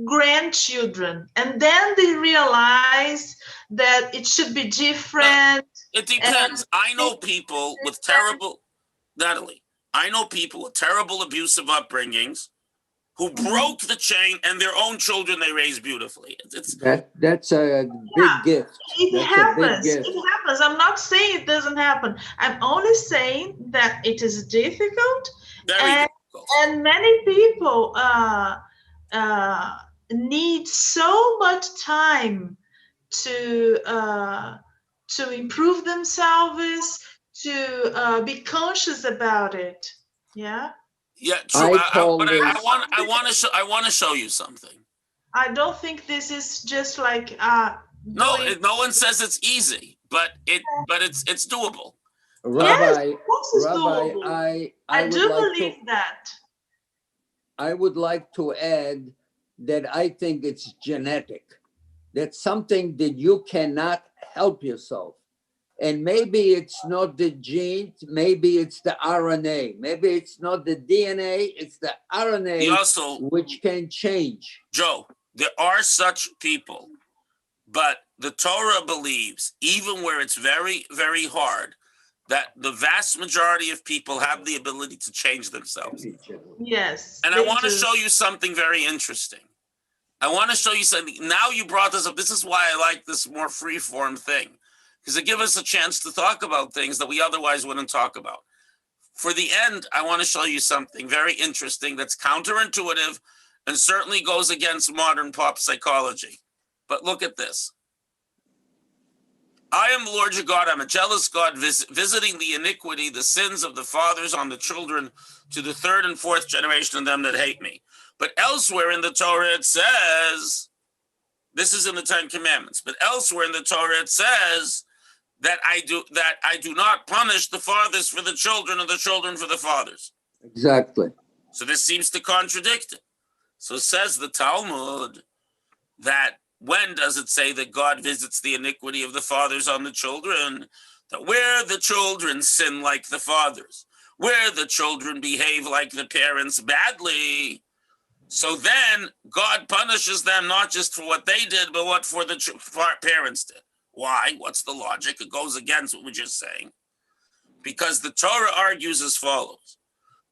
grandchildren, and then they realize that it should be different. It depends. I know people with terrible, Natalie, I know people with terrible abusive upbringings who broke the chain, and their own children they raised beautifully. That's a big gift. It That's happens. a big gift. It happens. I'm not saying it doesn't happen. I'm only saying that it is difficult. Very difficult. And many people need so much time to improve themselves, to be conscious about it. Yeah. Yeah, true. I want to show you something. I don't think this is just like no one says it's easy, but it's doable. Rabbi, Rabbi, I do believe that. I would like to add that I think it's genetic. That's something that you cannot help yourself. And maybe it's not the genes, maybe it's the RNA. Maybe it's not the DNA, it's the RNA which can change. Joe, there are such people, but the Torah believes, even where it's very, very hard, that the vast majority of people have the ability to change themselves. Yes. And I want to show you something very interesting. I want to show you something. Now you brought this up. This is why I like this more free-form thing, because it gives us a chance to talk about things that we otherwise wouldn't talk about. For the end, I want to show you something very interesting that's counterintuitive and certainly goes against modern pop psychology. But look at this. I am the Lord your God. I'm a jealous God, visiting the iniquity, the sins of the fathers on the children to the third and fourth generation of them that hate me. But elsewhere in the Torah it says, this is in the Ten Commandments, but elsewhere in the Torah it says that I do not punish the fathers for the children or the children for the fathers. Exactly. So this seems to contradict it. So says the Talmud that when does it say that God visits the iniquity of the fathers on the children? That where the children sin like the fathers, where the children behave like the parents badly, so then God punishes them not just for what they did, but what for the parents did. Why? What's the logic? It goes against what we're just saying. Because the Torah argues as follows,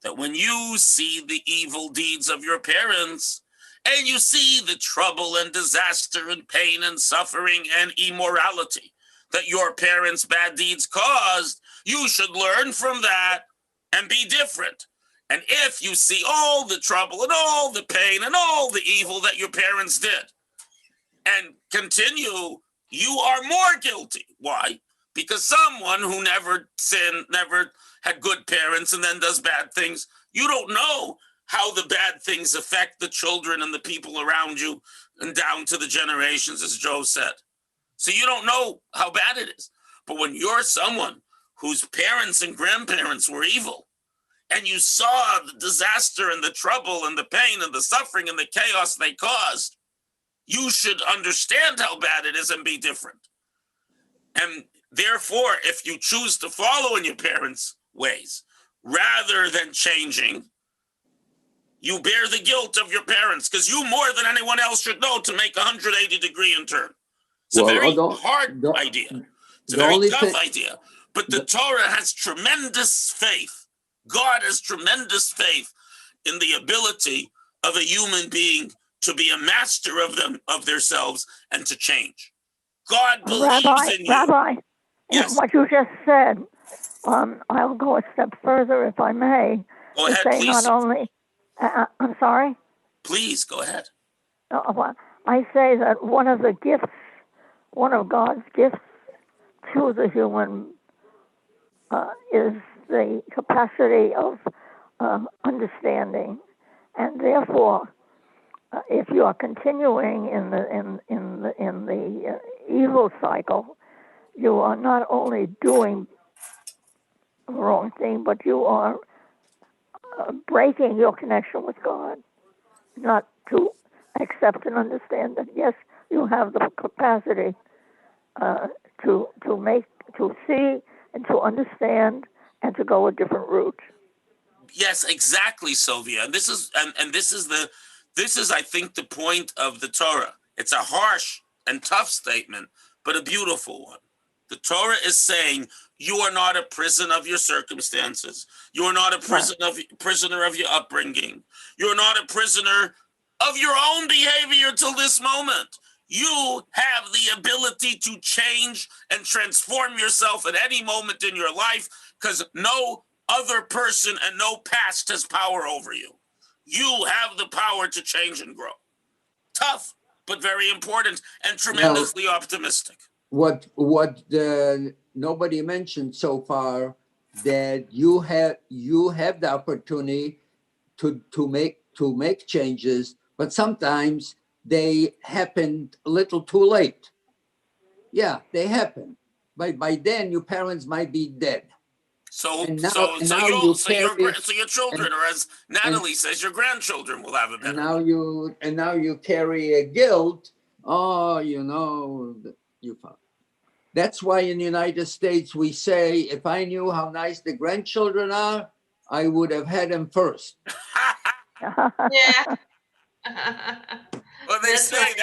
that when you see the evil deeds of your parents, and you see the trouble and disaster and pain and suffering and immorality that your parents' bad deeds caused, you should learn from that and be different. And if you see all the trouble and all the pain and all the evil that your parents did and continue, you are more guilty. Why? Because someone who never sinned, never had good parents and then does bad things, you don't know how the bad things affect the children and the people around you and down to the generations, as Joe said. So you don't know how bad it is. But when you're someone whose parents and grandparents were evil, and you saw the disaster and the trouble and the pain and the suffering and the chaos they caused, you should understand how bad it is and be different. And And therefore, if you choose to follow in your parents' ways rather than changing, you bear the guilt of your parents, because you more than anyone else should know to make a 180-degree turn. It's a very hard idea. It's a very tough idea. But the Torah has tremendous faith. God has tremendous faith in the ability of a human being to be a master of themselves and to change. God believes in you. Rabbi, yes. What you just said, I'll go a step further, if I may. Go ahead, say please. Not only, I'm sorry? Please, go ahead. I say that one of God's gifts to the human is the capacity of understanding, and therefore, if you are continuing in the evil cycle, you are not only doing the wrong thing, but you are breaking your connection with God, not to accept and understand that yes, you have the capacity to see and to understand and to go a different route. Yes, exactly, Sylvia. And this is I think the point of the Torah. It's a harsh and tough statement, but a beautiful one. The Torah is saying you are not a prison of your circumstances. You are not a prisoner of your upbringing. You are not a prisoner of your own behavior till this moment. You have the ability to change and transform yourself at any moment in your life, because no other person and no past has power over you. You have the power to change and grow. Tough, but very important and tremendously optimistic. What nobody mentioned so far, that you have the opportunity to make changes, but sometimes they happen a little too late. Yeah, they happen. By then your parents might be dead. So your children, or as Natalie says, your grandchildren will have a better. And now you carry a guilt. Oh, you found. That's why in the United States we say, if I knew how nice the grandchildren are, I would have had them first. Yeah. Well, they say right.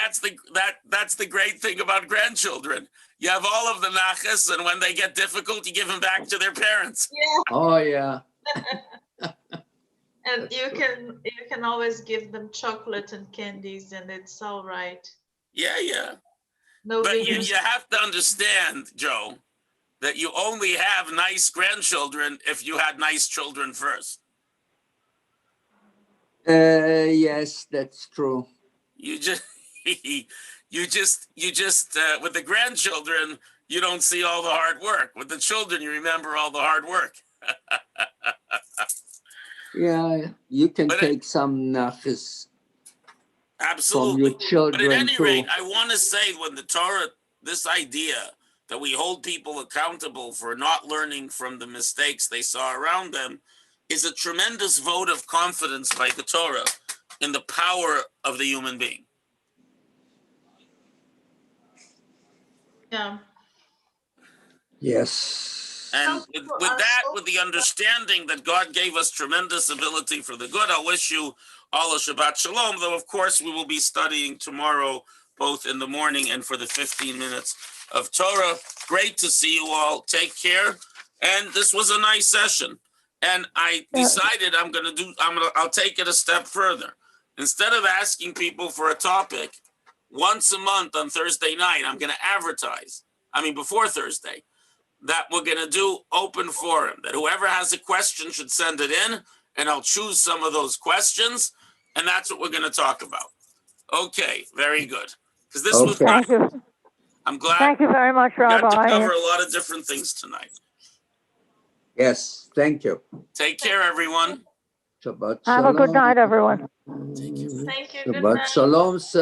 That's the great thing about grandchildren. You have all of the nachas, and when they get difficult, you give them back to their parents. Yeah. Oh yeah. And you can always give them chocolate and candies, and it's all right. Yeah. No, but you have to understand, Joe, that you only have nice grandchildren if you had nice children first. Yes, that's true. You just with the grandchildren, you don't see all the hard work. With the children, you remember all the hard work. Yeah, you can take some nachas. Absolutely. From your children. But at any rate, I want to say, when the Torah, this idea that we hold people accountable for not learning from the mistakes they saw around them, is a tremendous vote of confidence by the Torah in the power of the human being. Yeah. Yes. And with the understanding that God gave us tremendous ability for the good, I'll wish you all a Shabbat Shalom, though of course we will be studying tomorrow, both in the morning and for the 15 minutes of Torah. Great to see you all. Take care. And this was a nice session. And I decided I'll take it a step further. Instead of asking people for a topic, once a month on Thursday night, I'm going to advertise. Before Thursday, that we're going to do open forum, that whoever has a question should send it in, and I'll choose some of those questions, and that's what we're going to talk about. Okay, very good. Because this was Thank you. I'm glad. Thank you very much, Rabbi. We got to cover a lot of different things tonight. Yes, thank you. Take care, everyone. Shabbat Have a good night, everyone. Thank you. Shabbat Shalom.